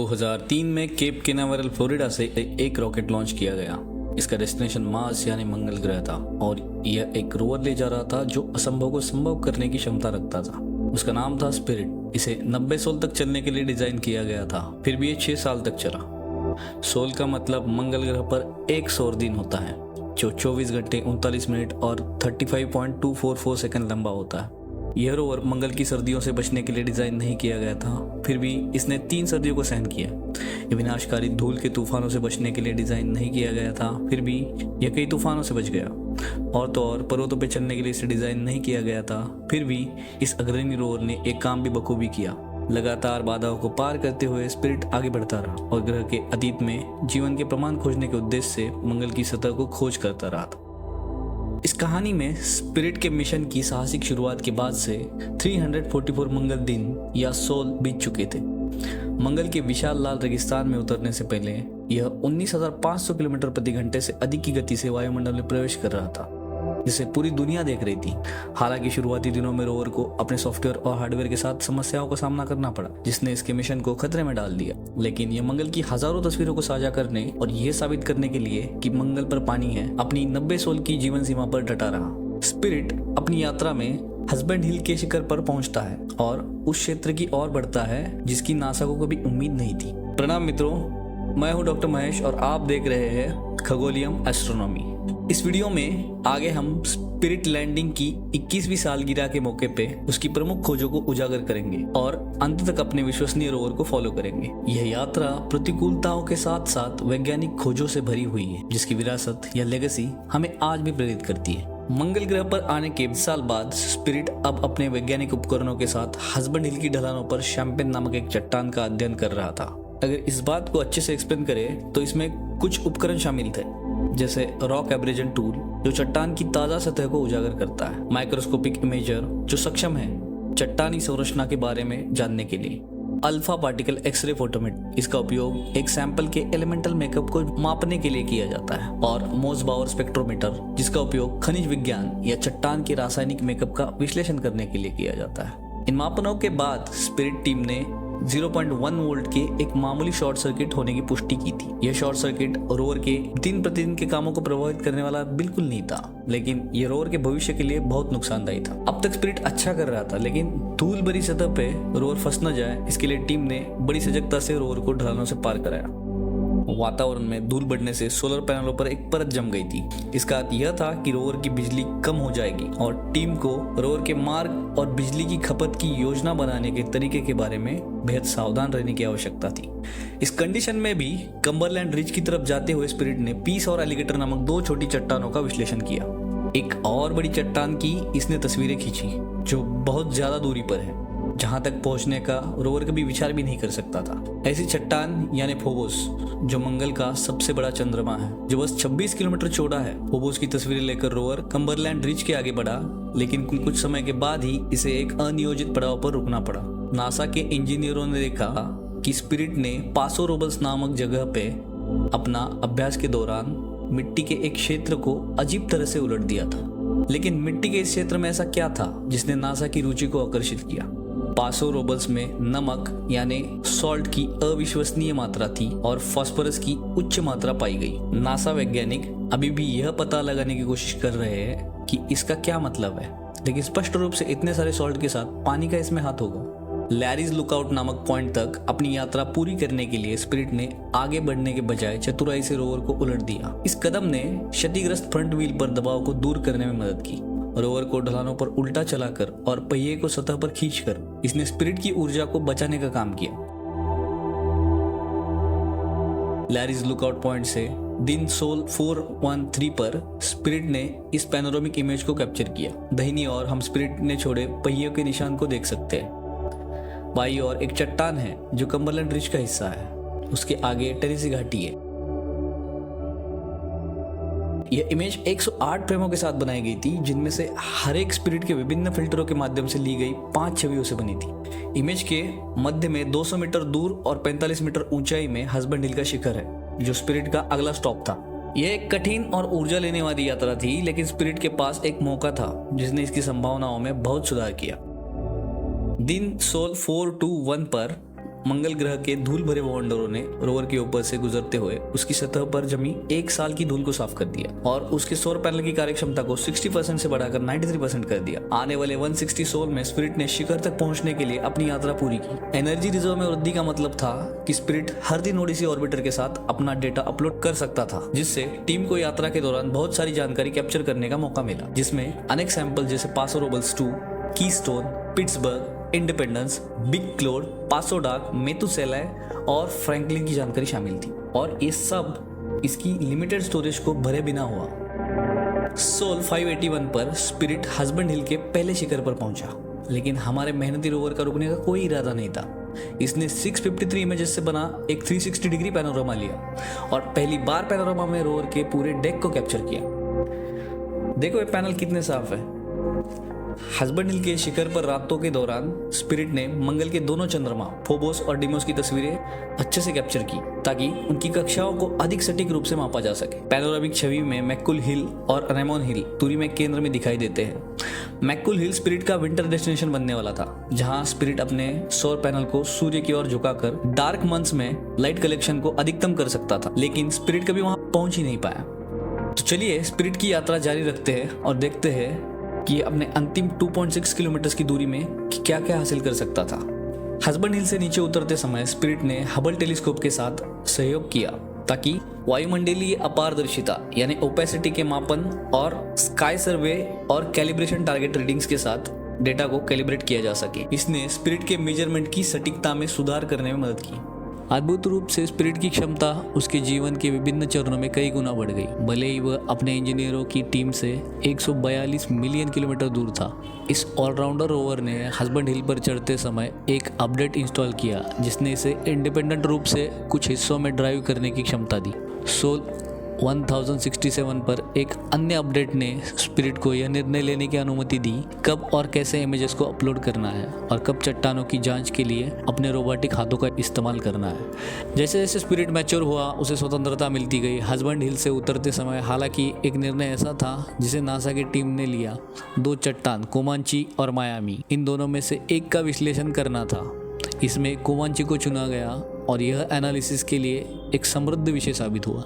2003 में cap केनावेरल Florida से एक रॉकेट लॉन्च किया गया। इसका डेस्टिनेशन मार्स यानी मंगल ग्रह था और यह एक रोवर ले जा रहा था जो असंभव को संभव करने की क्षमता रखता था। उसका नाम था स्पिरिट। इसे 90 सोल तक चलने के लिए डिजाइन किया गया था, फिर भी ये 6 साल तक चला। सोल का मतलब मंगल ग्रह पर एक सौर दिन होता है जो 24 घंटे 39 मिनट और 35.244 सेकंड लंबा होता है। यह रोवर मंगल की सर्दियों से बचने के लिए डिजाइन नहीं किया गया था, फिर भी इसने 3 सर्दियों को सहन किया। यह विनाशकारी धूल के तूफानों से बचने के लिए डिजाइन नहीं किया गया था, फिर भी यह कई तूफानों से बच गया। और तो और पर्वतों पर चलने के लिए इसे डिजाइन नहीं किया गया था, फिर भी इस अग्रणी रोवर ने एक काम भी बखूबी किया। लगातार बाधाओं को पार करते हुए स्पिरिट आगे बढ़ता रहा और ग्रह के अतीत में जीवन के प्रमाण खोजने के उद्देश्य से मंगल की सतह को खोज करता रहा था। इस कहानी में स्पिरिट के मिशन की साहसिक शुरुआत के बाद से 344 मंगल दिन या सोल बीत चुके थे। मंगल के विशाल लाल रेगिस्तान में उतरने से पहले यह 19,500 किलोमीटर प्रति घंटे से अधिक की गति से वायुमंडल में प्रवेश कर रहा था, जिसे पूरी दुनिया देख रही थी। हालांकि शुरुआती दिनों में रोवर को अपने सॉफ्टवेयर और हार्डवेयर के साथ समस्याओं का सामना करना पड़ा, जिसने इसके मिशन को खतरे में डाल दिया। लेकिन यह मंगल की हजारों तस्वीरों को साझा करने और यह साबित करने के लिए कि मंगल पर पानी है, अपनी 90 सोल की जीवन सीमा पर डटा रहा। स्पिरिट अपनी यात्रा में हस्बैंड हिल के शिखर पर पहुंचता है और उस क्षेत्र की ओर बढ़ता है जिसकी नासा को कभी उम्मीद नहीं थी। प्रणाम मित्रों, मैं हूं डॉक्टर महेश और आप देख रहे हैं खगोलियम एस्ट्रोनॉमी। इस वीडियो में आगे हम स्पिरिट लैंडिंग की 21वीं सालगिरह के मौके पे उसकी प्रमुख खोजों को उजागर करेंगे और अंत तक अपने विश्वसनीय रोवर को फॉलो करेंगे। यह यात्रा प्रतिकूलताओं के साथ साथ वैज्ञानिक खोजों से भरी हुई है, जिसकी विरासत या लेगेसी हमें आज भी प्रेरित करती है। मंगल ग्रह पर आने के 20 साल बाद स्पिरिट अब अपने वैज्ञानिक उपकरणों के साथ हस्बैंड हिल की ढलानों पर शैंपेन नामक एक चट्टान का अध्ययन कर रहा था। अगर इस बात को अच्छे से एक्सप्लेन करें तो इसमें कुछ उपकरण शामिल थे, जैसे रॉक एब्रेजन टूल जो चट्टान की ताजा सतह को उजागर करता है, माइक्रोस्कोपिक इमेजर जो सक्षम है चट्टानी संरचना के बारे में जानने के लिए, अल्फा पार्टिकल एक्सरे फोटोमेट्री, इसका उपयोग एक सैंपल के एलिमेंटल मेकअप को मापने के लिए किया जाता है, और मोसबाउर स्पेक्ट्रोमीटर जिसका उपयोग खनिज विज्ञान या चट्टान के रासायनिक मेकअप का विश्लेषण करने के लिए किया जाता है। इन मापनों के बाद स्पिरिट टीम ने 0.1 वोल्ट के एक मामूली शॉर्ट सर्किट होने की पुष्टि की थी। यह शॉर्ट सर्किट रोवर के दिन प्रतिदिन के कामों को प्रभावित करने वाला बिल्कुल नहीं था, लेकिन यह रोवर के भविष्य के लिए बहुत नुकसानदायी था। अब तक स्पिरिट अच्छा कर रहा था, लेकिन धूल भरी सतह पे रोवर फंस न जाए इसके लिए टीम ने बड़ी सजगता से रोवर को ढलानों से पार कराया। वातावरण में धूल बढ़ने से सोलर पैनलों पर एक परत जम गई थी। इसका अर्थ यह था कि रोवर की बिजली कम हो जाएगी और टीम को रोवर के मार्ग और बिजली की खपत की योजना बनाने के तरीके के बारे में बेहद सावधान रहने की आवश्यकता थी। इस कंडीशन में भी कम्बरलैंड रिज की तरफ जाते हुए स्पिरिट ने पीस और एलिगेटर नामक 2 छोटी चट्टानों का विश्लेषण किया। एक और बड़ी चट्टान की इसने तस्वीरें खींची जो बहुत ज्यादा दूरी पर है, जहां तक पहुंचने का रोवर कभी विचार भी नहीं कर सकता था। ऐसी चट्टान यानी फोबोस, जो मंगल का सबसे बड़ा चंद्रमा है, जो बस 26 किलोमीटर चौड़ा है। फोबोस की तस्वीरें लेकर रोवर कम्बरलैंड रिज के आगे बढ़ा, लेकिन कुछ समय के बाद ही इसे एक अनियोजित पड़ाव पर रुकना पड़ा। नासा के इंजीनियरों ने देखा कि स्पिरिट ने पासो रोबल्स नामक जगह पे अपना अभ्यास के दौरान मिट्टी के एक क्षेत्र को अजीब तरह से उलट दिया था। लेकिन मिट्टी के इस क्षेत्र में ऐसा क्या था जिसने नासा की रुचि को आकर्षित किया? पासो रोबल्स में नमक यानी सॉल्ट की अविश्वसनीय मात्रा थी और फास्फोरस की उच्च मात्रा पाई गई। नासा वैज्ञानिक अभी भी यह पता लगाने की कोशिश कर रहे हैं कि इसका क्या मतलब है, लेकिन स्पष्ट रूप से इतने सारे सॉल्ट के साथ पानी का इसमें हाथ होगा। लैरीज लुकआउट नामक पॉइंट तक अपनी यात्रा पूरी करने के लिए स्पिरिट ने आगे बढ़ने के बजाय चतुराई से रोवर को उलट दिया। इस कदम ने क्षतिग्रस्त फ्रंट व्हील पर दबाव को दूर करने में मदद की। रोवर को ढलानों पर उल्टा चलाकर और पहिए को सतह पर खींचकर इसने स्पिरिट की ऊर्जा को बचाने का काम किया। लैरीज लुकआउट पॉइंट से दिन सोल 413 पर स्पिरिट ने इस पैनोरामिक इमेज को कैप्चर किया। दाहिनी ओर हम स्पिरिट ने छोड़े पहियों के निशान को देख सकते हैं। बाईं ओर एक चट्टान है जो कम्बरलैंड रिज का हिस्सा है, उसके आगे टेनेसी घाटी है। यह इमेज 108 फ्रेमों के साथ बनाई गई थी, जिनमें से हर एक स्पिरिट के विभिन्न फिल्टरों के माध्यम से ली गई 5 छवियों से बनी थी। इमेज के मध्य में 200 मीटर दूर और 45 मीटर ऊंचाई में हस्बैंड हिल का शिखर है, जो स्पिरिट का अगला स्टॉप था। यह एक कठिन और ऊर्जा लेने वाली यात्रा थी, लेकिन स्पिरिट के पास एक मौका था जिसने इसकी संभावनाओं में बहुत सुधार किया। दिन सोल 421 पर मंगल ग्रह के धूल भरे वांडरों ने रोवर के ऊपर से गुजरते हुए उसकी सतह पर जमी 1 साल की धूल को साफ कर दिया और उसके सौर पैनल की कार्यक्षमता को 60% से बढ़ाकर 93% कर दिया। आने वाले 160 सोल में स्पिरिट ने शिखर तक पहुंचने के लिए अपनी यात्रा पूरी की। एनर्जी रिजर्व में वृद्धि का मतलब था कि स्पिरिट हर दिन ओडिसी ऑर्बिटर के साथ अपना डेटा अपलोड कर सकता था, जिससे टीम को यात्रा के दौरान बहुत सारी जानकारी कैप्चर करने का मौका मिला, जिसमें अनेक सैंपल जैसे पासो रोबल्स 2, कीस्टोन, पिट्सबर्ग, इंडिपेंडेंस, बिग क्लोड, पासो डार्क, मेतुसेला और फ्रैंकलिन की जानकारी शामिल थी। और ये सब इसकी लिमिटेड स्टोरेज को भरे बिना हुआ। सोल 581 पर स्पिरिट हस्बैंड हिल के पहले शिखर पर पहुंचा, लेकिन हमारे मेहनती रोवर का रुकने का कोई इरादा नहीं था। इसने 653 इमेजेस से बना एक 360 डिग्री पैनोरामा लिया और पहली बार पैनोरामा में रोवर के पूरे डेक को कैप्चर किया। देखो ये पैनल कितने साफ है। हस्बैंड हिल के शिखर पर रातों के दौरान स्पिरिट ने मंगल के दोनों चंद्रमा फोबोस और डिमोस की तस्वीरें अच्छे से कैप्चर की ताकि उनकी कक्षाओं को अधिक सटीक रूप से मापा जा सके। पैनोरामिक छवि में मैक्कुल हिल और रेमोन हिल दूरी में केंद्र में दिखाई देते हैं। मैक्कुल हिल स्पिरिट का विंटर डेस्टिनेशन बनने वाला था, जहां स्पिरिट अपने सौर पैनल को सूर्य की ओर झुकाकर डार्क मंथ्स में लाइट कलेक्शन को अधिकतम कर सकता था, लेकिन स्पिरिट कभी वहां पहुंच ही नहीं पाया। तो चलिए स्पिरिट की यात्रा जारी रखते हैं और देखते हैं कि अपने अंतिम 2.6 किलोमीटर की दूरी में क्या क्या हासिल कर सकता था। हस्बैंड हिल से नीचे उतरते समय स्पिरिट ने हबल टेलीस्कोप के साथ सहयोग किया ताकि वायुमंडलीय अपारदर्शिता यानी ओपेसिटी के मापन और स्काई सर्वे और कैलिब्रेशन टारगेट रीडिंग्स के साथ डेटा को कैलिब्रेट किया जा सके। इसने स्पिरिट के मेजरमेंट की सटीकता में सुधार करने में मदद की। अद्भुत रूप से स्पिरिट की क्षमता उसके जीवन के विभिन्न चरणों में कई गुना बढ़ गई, भले ही वह अपने इंजीनियरों की टीम से 142 मिलियन किलोमीटर दूर था। इस ऑलराउंडर रोवर ने हस्बैंड हिल पर चढ़ते समय एक अपडेट इंस्टॉल किया जिसने इसे इंडिपेंडेंट रूप से कुछ हिस्सों में ड्राइव करने की क्षमता दी। सोल 1067 पर एक अन्य अपडेट ने स्पिरिट को यह निर्णय लेने की अनुमति दी कब और कैसे इमेजेस को अपलोड करना है और कब चट्टानों की जांच के लिए अपने रोबोटिक हाथों का इस्तेमाल करना है। जैसे जैसे स्पिरिट मैच्योर हुआ उसे स्वतंत्रता मिलती गई। हस्बैंड हिल से उतरते समय हालांकि एक निर्णय ऐसा था जिसे नासा की टीम ने लिया, 2 चट्टान कोमांची और मायामी, इन दोनों में से एक का विश्लेषण करना था। इसमें कोमांची को चुना गया और यह एनालिसिस के लिए एक समृद्ध विषय साबित हुआ।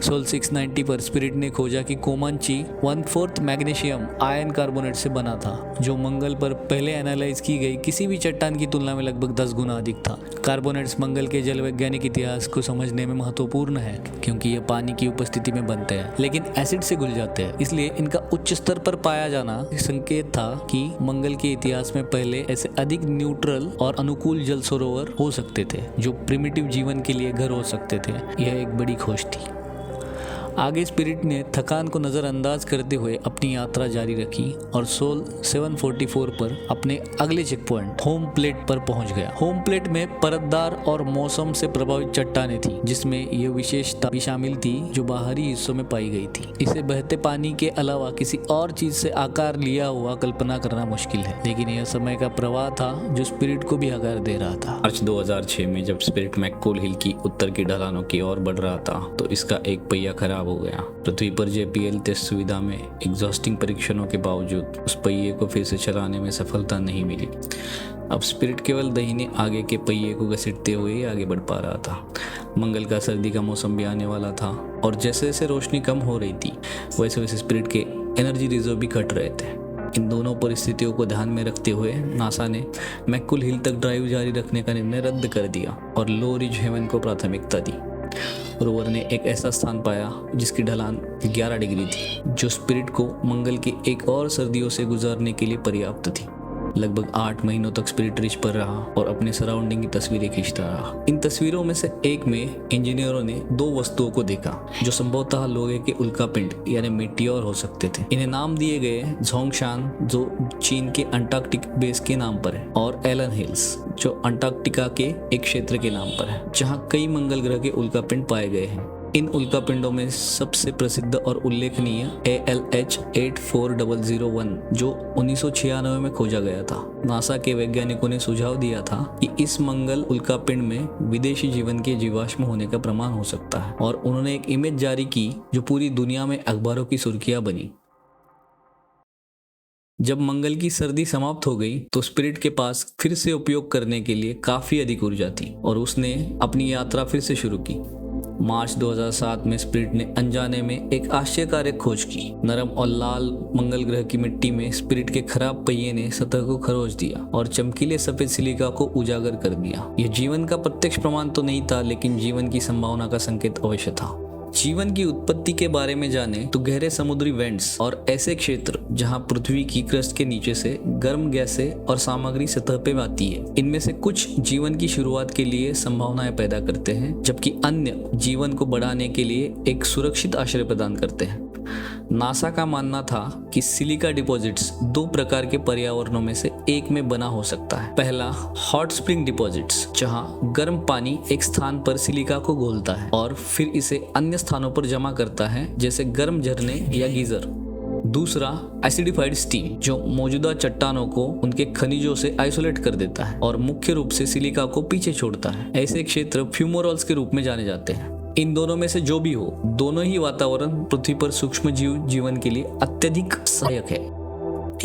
सोल 690 पर स्पिरिट ने खोजा कि कोमांची 1/4 मैग्नीशियम आयन कार्बोनेट से बना था, जो मंगल पर पहले एनालाइज की गई किसी भी चट्टान की तुलना में लगभग 10 गुना अधिक था। कार्बोनेट्स मंगल के जल वैज्ञानिक इतिहास को समझने में महत्वपूर्ण है क्योंकि ये पानी की उपस्थिति में बनते हैं लेकिन एसिड से घुल जाते हैं, इसलिए इनका उच्च स्तर पर पाया जाना संकेत था कि मंगल के इतिहास में पहले ऐसे अधिक न्यूट्रल और अनुकूल जल सरोवर हो सकते थे जो प्रिमिटिव जीवन के लिए घर हो सकते थे। यह एक बड़ी खोज थी। आगे स्पिरिट ने थकान को नज़रअंदाज करते हुए अपनी यात्रा जारी रखी और सोल 744 पर अपने अगले चेक पॉइंट होम प्लेट पर पहुंच गया। होम प्लेट में परतदार और मौसम से प्रभावित चट्टानें थी, जिसमें यह विशेषता भी शामिल थी जो बाहरी हिस्सों में पाई गई थी। इसे बहते पानी के अलावा किसी और चीज से आकार लिया हुआ कल्पना करना मुश्किल है, लेकिन यह समय का प्रवाह था जो स्पिरिट को भी आकार दे रहा था। मार्च 2006 में जब स्पिरिट मैक्कोल हिल की उत्तर की ढलानों की ओर बढ़ रहा था तो इसका एक पहिया खराब हो गया। पृथ्वी पर JPL टेस्ट सुविधा में एग्जॉस्टिंग परीक्षणों के बावजूद उस पहिए को फिर से चलाने में सफलता नहीं मिली। अब स्पिरिट केवल दाहिने आगे के पहिए को घसीटते हुए ही आगे बढ़ पा रहा था। मंगल का सर्दी का मौसम भी आने वाला था और जैसे जैसे रोशनी कम हो रही थी वैसे वैसे स्पिरिट के एनर्जी रिजर्व भी घट रहे थे। इन दोनों परिस्थितियों को ध्यान में रखते हुए नासा ने मैक्कुल हिल तक ड्राइव जारी रखने का निर्णय रद्द कर दिया और लो रिज हेवन को प्राथमिकता दी। रोवर ने एक ऐसा स्थान पाया जिसकी ढलान 11 डिग्री थी, जो स्पिरिट को मंगल की एक और सर्दियों से गुजारने के लिए पर्याप्त थी। लगभग 8 महीनों तक स्पिरिट रिज पर रहा और अपने सराउंडिंग की तस्वीरें खींचता रहा। इन तस्वीरों में से एक में इंजीनियरों ने 2 वस्तुओं को देखा जो संभवतः लोहे के उल्कापिंड यानी मीटियोर हो सकते थे। इन्हें नाम दिए गए झोंगशान, जो चीन के अंटार्कटिक बेस के नाम पर है, और एलन हिल्स, जो अंटार्कटिका के एक क्षेत्र के नाम पर है जहाँ कई मंगल ग्रह के उल्कापिंड पाए गए हैं। इन उल्कापिंडों में सबसे प्रसिद्ध और उल्लेखनीय ALH 84001 जो 1996 में खोजा गया था। नासा के वैज्ञानिकों ने सुझाव दिया था कि इस मंगल उल्कापिंड में विदेशी जीवन के जीवाश्म होने का प्रमाण हो सकता है और उन्होंने एक इमेज जारी की जो पूरी दुनिया में अखबारों की सुर्खियां बनी। जब मंगल की सर्दी समाप्त हो गई तो स्पिरिट के पास फिर से उपयोग करने के लिए काफी अधिक ऊर्जा थी और उसने अपनी यात्रा फिर से शुरू की। मार्च 2007 में स्पिरिट ने अनजाने में एक आश्चर्यकारक खोज की। नरम और लाल मंगल ग्रह की मिट्टी में स्पिरिट के खराब पहिए ने सतह को खरोच दिया और चमकीले सफेद सिलिका को उजागर कर दिया। यह जीवन का प्रत्यक्ष प्रमाण तो नहीं था, लेकिन जीवन की संभावना का संकेत अवश्य था। जीवन की उत्पत्ति के बारे में जाने तो गहरे समुद्री वेंट्स और ऐसे क्षेत्र जहां पृथ्वी की क्रस्ट के नीचे से गर्म गैसें और सामग्री सतह पे आती है, इनमें से कुछ जीवन की शुरुआत के लिए संभावनाएं पैदा करते हैं, जबकि अन्य जीवन को बढ़ाने के लिए एक सुरक्षित आश्रय प्रदान करते हैं। नासा का मानना था कि सिलिका डिपॉजिट्स दो प्रकार के पर्यावरणों में से एक में बना हो सकता है। पहला, हॉट स्प्रिंग डिपॉजिट्स, जहां गर्म पानी एक स्थान पर सिलिका को घोलता है और फिर इसे अन्य स्थानों पर जमा करता है, जैसे गर्म झरने या गीजर। दूसरा, एसिडिफाइड स्टीम, जो मौजूदा चट्टानों को उनके खनिजों से आइसोलेट कर देता है और मुख्य रूप से सिलिका को पीछे छोड़ता है। ऐसे क्षेत्र फ्यूमोरॉल्स के रूप में जाने जाते हैं। इन दोनों में से जो भी हो, दोनों ही वातावरण पृथ्वी पर सूक्ष्म जीवन के लिए अत्यधिक सहायक है।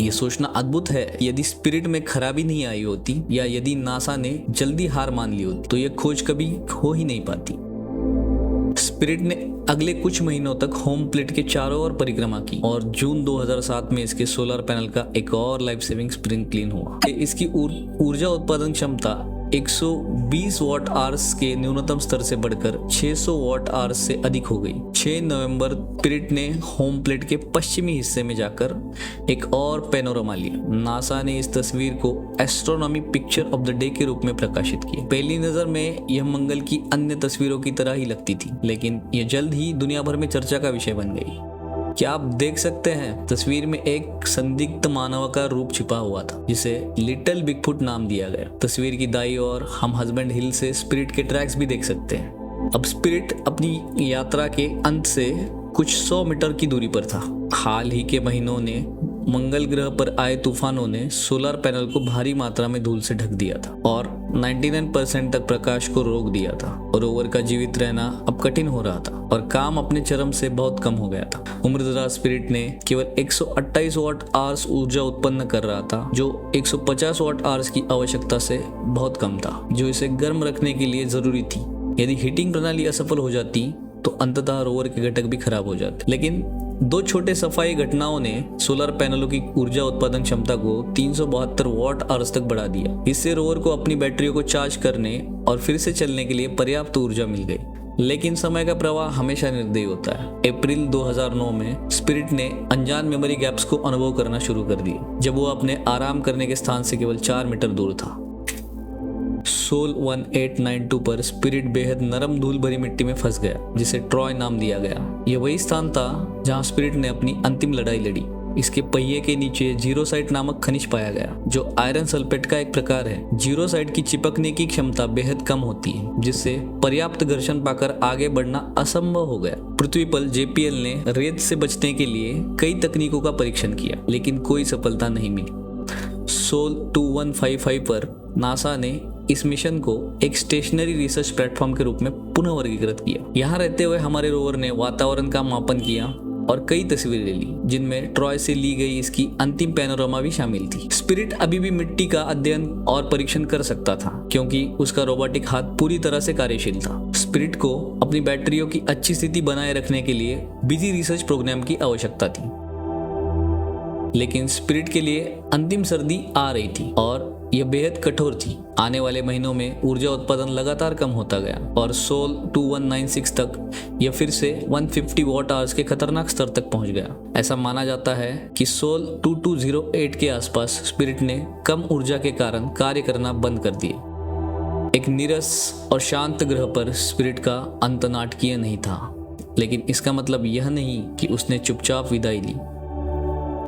ये सोचना अद्भुत है, यदि स्पिरिट में खराबी नहीं आई होती या यदि नासा ने जल्दी हार मान ली होती तो यह खोज कभी हो ही नहीं पाती। स्पिरिट ने अगले कुछ महीनों तक होम प्लेट के चारों ओर परिक्रमा की और जून 2007 में इसके सोलर पैनल का एक और लाइफ सेविंग स्प्रिंग क्लीन हुआ। इसकी ऊर्जा उत्पादन क्षमता 120 वॉट आवर्स के न्यूनतम स्तर से बढ़कर 600 वॉट आवर्स से अधिक हो गई। 6 नवंबर स्पिरिट ने होम प्लेट के पश्चिमी हिस्से में जाकर एक और पैनोरामा लिया। नासा ने इस तस्वीर को astronomy picture of the day के रूप में प्रकाशित किया। पहली नजर में यह मंगल की अन्य तस्वीरों की तरह ही लगती थी, लेकिन यह जल्द ही दुनिया भर में चर्चा का विषय बन गई। क्या आप देख सकते हैं, तस्वीर में एक संदिग्ध मानव का रूप छिपा हुआ था जिसे लिटिल बिगफुट नाम दिया गया। तस्वीर की दाईं ओर हम हस्बैंड हिल से स्पिरिट के ट्रैक्स भी देख सकते हैं। अब स्पिरिट अपनी यात्रा के अंत से कुछ 100 मीटर की दूरी पर था। हाल ही के महीनों ने मंगल ग्रह पर आए तूफानों ने सोलर पैनल को भारी मात्रा में धूल से ढक दिया था और 99% तक प्रकाश को रोक दिया था। रोवर का जीवित रहना अब कठिन हो रहा था और काम अपने चरम से बहुत कम हो गया था। उम्रदराज स्पिरिट ने केवल 128 वॉट आवर्स ऊर्जा उत्पन्न कर रहा था, जो 150 वॉट आवर्स की आवश्यकता से बहुत कम था, जो इसे गर्म रखने के लिए जरूरी थी। यदि हीटिंग प्रणाली असफल हो जाती तो अंततः रोवर के घटक भी खराब हो जाते। लेकिन दो छोटे सफाई घटनाओं ने सोलर पैनलों की ऊर्जा उत्पादन क्षमता को 372 वॉट आवर्स तक बढ़ा दिया। इससे रोवर को अपनी बैटरियों को चार्ज करने और फिर से चलने के लिए पर्याप्त ऊर्जा मिल गई। लेकिन समय का प्रवाह हमेशा निर्दयी होता है। अप्रैल 2009 में स्पिरिट ने अनजान मेमोरी गैप्स को अनुभव करना शुरू कर दिया, जब वो अपने आराम करने के स्थान से केवल 4 मीटर दूर था। सोल 1892 पर स्पिरिट बेहद नरम धूल भरी मिट्टी में फंस गया, जिसे ट्रॉय नाम दिया गया। यह वही स्थान था जहां स्पिरिट ने अपनी अंतिम लड़ाई लड़ी। इसके पहिए के नीचे जीरोसाइट नामक खनिज पाया गया, जो आयरन सल्फेट का एक प्रकार है। जीरोसाइट की चिपकने की क्षमता बेहद कम होती है, जिससे पर्याप्त घर्षण पाकर आगे बढ़ना असंभव हो गया। पृथ्वी पर जेपीएल ने रेत से बचने के लिए कई तकनीकों का परीक्षण किया, लेकिन कोई सफलता नहीं मिली। सोल 2155 पर नासा ने इस मिशन को एक स्टेशनरी रिसर्च प्लेटफॉर्म के रूप में पुनः वर्गीकृत किया। यहाँ रहते हुए हमारे रोवर ने वातावरण का मापन किया और कई तस्वीरें ली, जिनमें ट्रॉय से ली गई इसकी अंतिम पैनोरामा भी शामिल थी। स्पिरिट अभी भी मिट्टी का अध्ययन और परीक्षण कर सकता था, क्योंकि उसका रोबोटिक हाथ पूरी तरह से कार्यशील था। स्पिरिट को अपनी बैटरियों की अच्छी स्थिति बनाए रखने के लिए बिजी रिसर्च प्रोग्राम की आवश्यकता थी। लेकिन स्पिरिट के लिए अंतिम सर्दी आ रही थी और यह बेहद कठोर थी। आने वाले महीनों में ऊर्जा उत्पादन लगातार कम होता गया और सोल 2196 तक यह फिर से 150 वॉट आवर्स के खतरनाक स्तर तक पहुंच गया। ऐसा माना जाता है कि सोल 2208 के आसपास स्पिरिट ने कम ऊर्जा के कारण कार्य करना बंद कर दिए। एक नीरस और शांत ग्रह पर स्पिरिट का अंत नाटकीय नहीं था, लेकिन इसका मतलब यह नहीं कि उसने चुपचाप विदाई ली।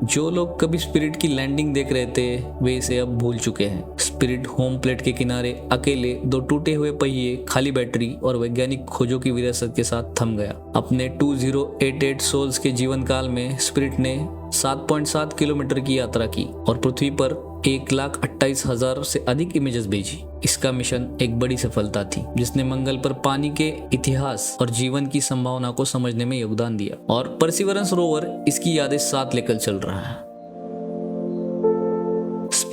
जो लोग कभी स्पिरिट की लैंडिंग देख रहे थे, वे इसे अब भूल चुके हैं। स्पिरिट होम प्लेट के किनारे अकेले 2 टूटे हुए पहिए, खाली बैटरी और वैज्ञानिक खोजों की विरासत के साथ थम गया। अपने 2088 सोल्स के जीवन काल में स्पिरिट ने 7.7 किलोमीटर की यात्रा की और पृथ्वी पर 1,28,000 से अधिक इमेजेस भेजी। इसका मिशन एक बड़ी सफलता थी, जिसने मंगल पर पानी के इतिहास और जीवन की संभावना को समझने में योगदान दिया, और परसिवरेंस रोवर इसकी यादें साथ लेकर चल रहा है।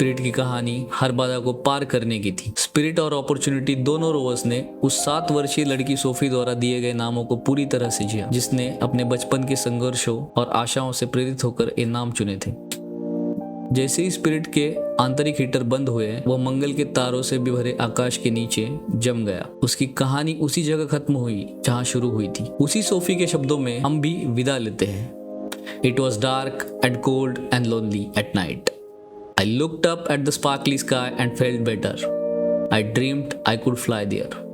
स्पिरिट की कहानी हर बाधा को पार करने की थी। स्पिरिट और अपॉर्चुनिटी दोनों रोवर्स ने उस 7 वर्षीय लड़की सोफी द्वारा दिए गए नामों को पूरी तरह से जिया, जिसने अपने बचपन के संघर्षों और आशाओं से प्रेरित होकर ये नाम चुने थे। जैसे ही स्पिरिट के आंतरिक हीटर बंद हुए, वह मंगल के तारों से भी भरे आकाश के नीचे जम गया। उसकी कहानी उसी जगह खत्म हुई जहां शुरू हुई थी। उसी सोफी के शब्दों में हम भी विदा लेते हैं। It was dark and cold and lonely at night. I looked up at the sparkly sky and felt better. I dreamed I could fly there.